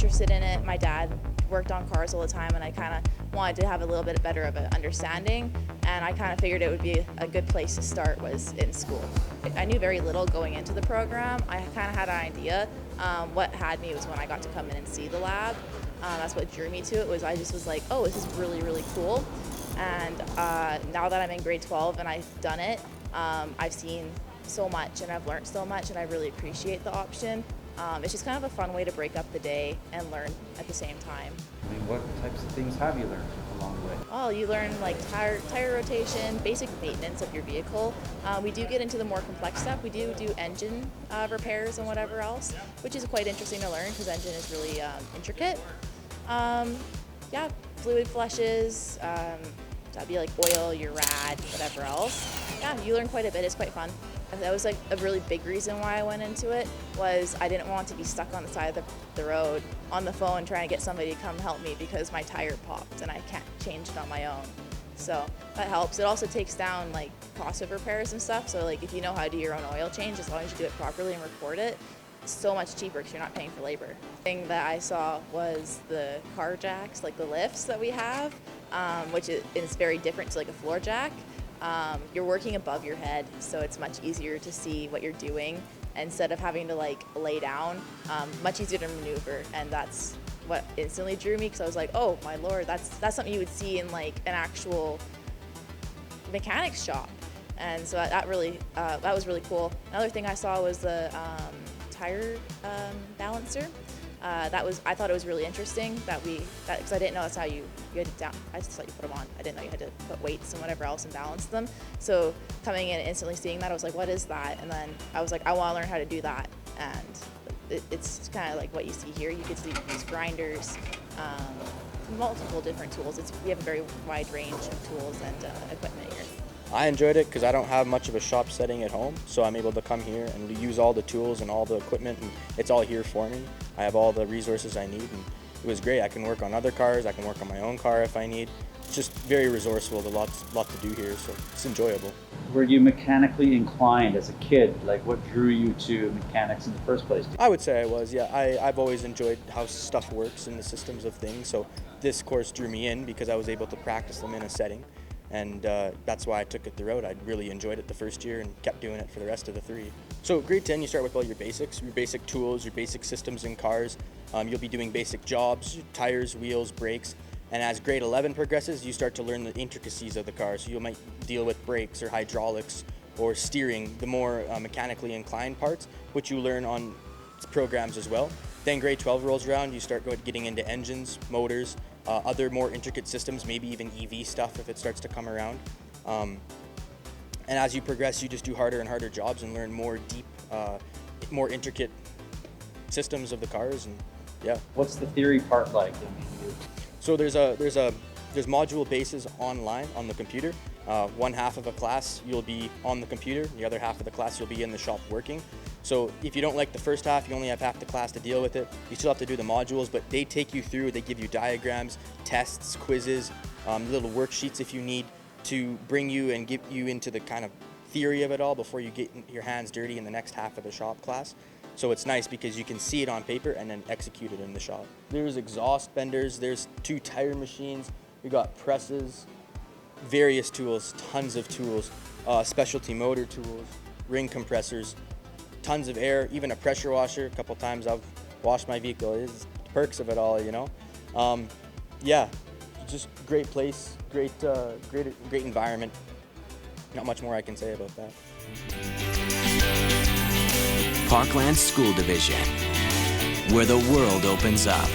interested in it. My dad worked on cars all the time, and I kind of wanted to have a little bit better of an understanding, and I kind of figured it would be a good place to start was in school. I knew very little going into the program. I kind of had an idea. What had me was when I got to come in and see the lab. That's what drew me to it. Was I just was like, oh, this is really, really cool. And now that I'm in grade 12 and I've done it, I've seen so much and I've learned so much, and I really appreciate the option. It's just kind of a fun way to break up the day and learn at the same time. I mean, what types of things have you learned along the way? Oh, you learn like tire rotation, basic maintenance of your vehicle. We do get into the more complex stuff. We do engine repairs and whatever else, which is quite interesting to learn because engine is really intricate. Yeah, fluid flushes, that'd be like oil, your rad, whatever else. Yeah, you learn quite a bit. It's quite fun. That was like a really big reason why I went into it, was I didn't want to be stuck on the side of the road on the phone trying to get somebody to come help me because my tire popped and I can't change it on my own. So that helps. It also takes down like cost of repairs and stuff. So like if you know how to do your own oil change, as long as you do it properly and record it, it's so much cheaper because you're not paying for labor. The thing that I saw was the car jacks, like the lifts that we have, which is very different to like a floor jack. You're working above your head, so it's much easier to see what you're doing instead of having to like lay down. Much easier to maneuver, and that's what instantly drew me because I was like, oh my lord, that's something you would see in like an actual mechanics shop, and so that was really cool. Another thing I saw was the tire balancer. I thought it was really interesting because I didn't know that's how you had to down. I just thought you put them on. I didn't know you had to put weights and whatever else and balance them. So coming in and instantly seeing that, I was like, what is that? And then I was like, I want to learn how to do that. And it's kind of like what you see here. You get to use grinders, multiple different tools. We have a very wide range of tools and equipment here. I enjoyed it because I don't have much of a shop setting at home, so I'm able to come here and use all the tools and all the equipment, and it's all here for me. I have all the resources I need, and it was great. I can work on other cars, I can work on my own car if I need. It's just very resourceful, there's lot to do here, so it's enjoyable. Were you mechanically inclined as a kid? Like, what drew you to mechanics in the first place? I would say I was, yeah. I've always enjoyed how stuff works and the systems of things, so this course drew me in because I was able to practice them in a setting. And that's why I took it the road. I really enjoyed it the first year and kept doing it for the rest of the 3. So grade 10, you start with all your basics, your basic tools, your basic systems in cars. You'll be doing basic jobs, tires, wheels, brakes. And as grade 11 progresses, you start to learn the intricacies of the car. So you might deal with brakes or hydraulics or steering, the more mechanically inclined parts, which you learn on programs as well. Then grade 12 rolls around, you start getting into engines, motors, other more intricate systems, maybe even EV stuff if it starts to come around. And as you progress, you just do harder and harder jobs and learn more deep, more intricate systems of the cars, and yeah. What's the theory part like? So there's module bases online on the computer. One half of a class you'll be on the computer, the other half of the class you'll be in the shop working. So if you don't like the first half, you only have half the class to deal with it. You still have to do the modules, but they take you through, they give you diagrams, tests, quizzes, little worksheets if you need to bring you and get you into the kind of theory of it all before you get your hands dirty in the next half of the shop class. So it's nice because you can see it on paper and then execute it in the shop. There's exhaust benders, there's 2 tire machines, we got presses, various tools, tons of tools, specialty motor tools, ring compressors, tons of air, even a pressure washer. A couple times I've washed my vehicle. It's the perks of it all, you know. Yeah, just great place, great environment. Not much more I can say about that. Parkland School Division, where the world opens up.